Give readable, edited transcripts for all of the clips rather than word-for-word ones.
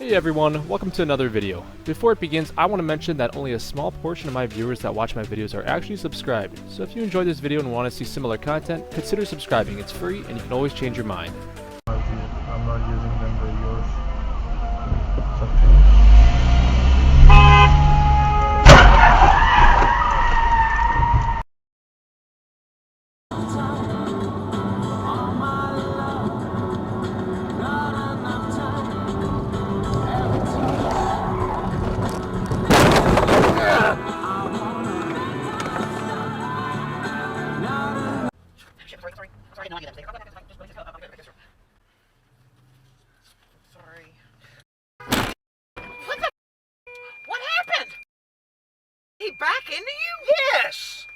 Hey everyone, welcome to another video. Before it begins, I want to mention that only a small portion of my viewers that watch my videos are actually subscribed, so if you enjoyed this video and want to see similar content, consider subscribing. It's free and you can always change your mind. I'm not using them, they're yours. It's up to you. Sorry. What happened? He back into you? Yes!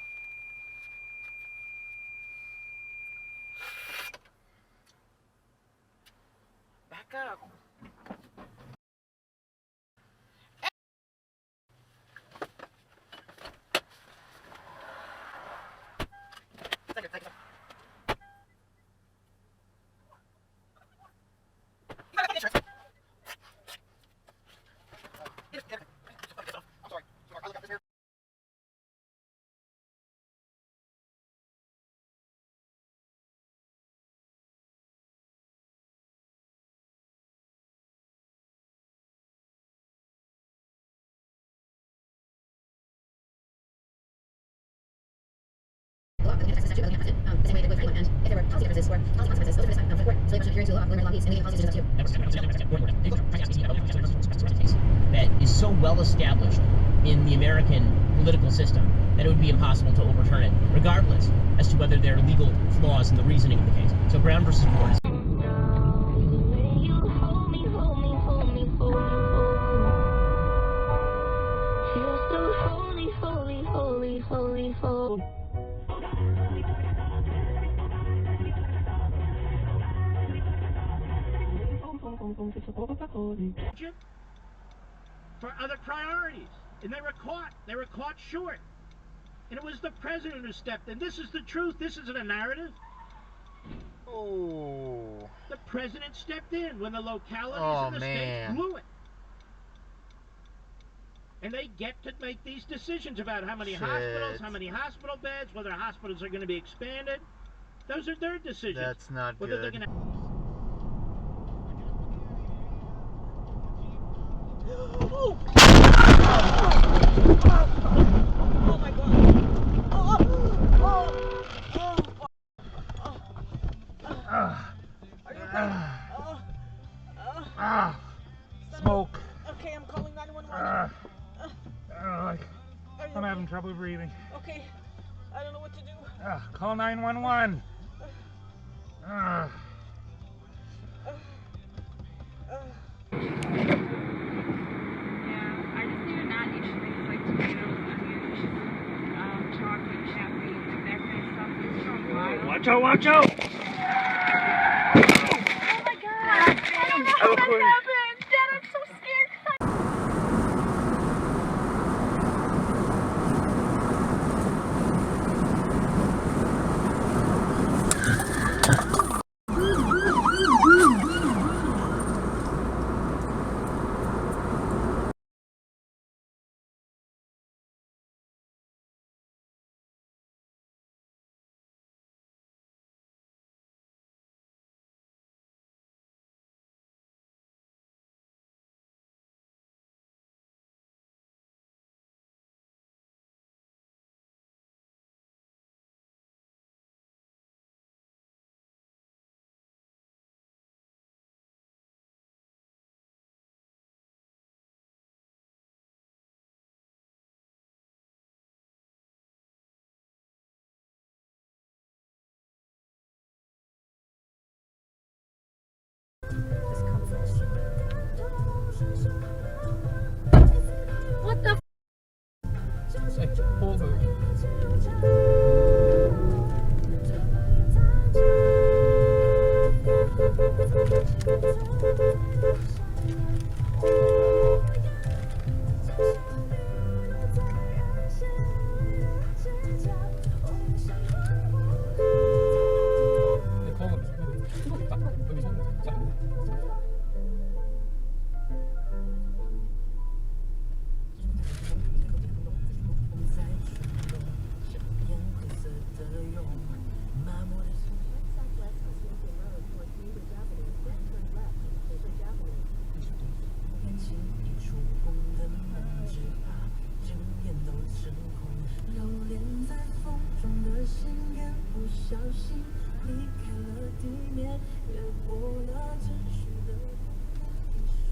Back up. That is so well established in the American political system that it would be impossible to overturn it, regardless as to whether there are legal flaws in the reasoning of the case. So Brown versus Ward is for other priorities, and they were caught short, and it was the president who stepped in. This is the truth. This isn't a narrative. Oh. The president stepped in when the localities in the states blew it, and they get to make these decisions about how many hospitals, how many hospital beds, whether hospitals are going to be expanded. Those are their decisions. That's not whether good. They're gonna... Oh! Oh my God! Smoke. Okay, I'm calling 911. I'm having trouble breathing. Okay, I don't know what to do. Call 911. Watch out! Watch out! Oh my God! How did that happen?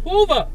Over!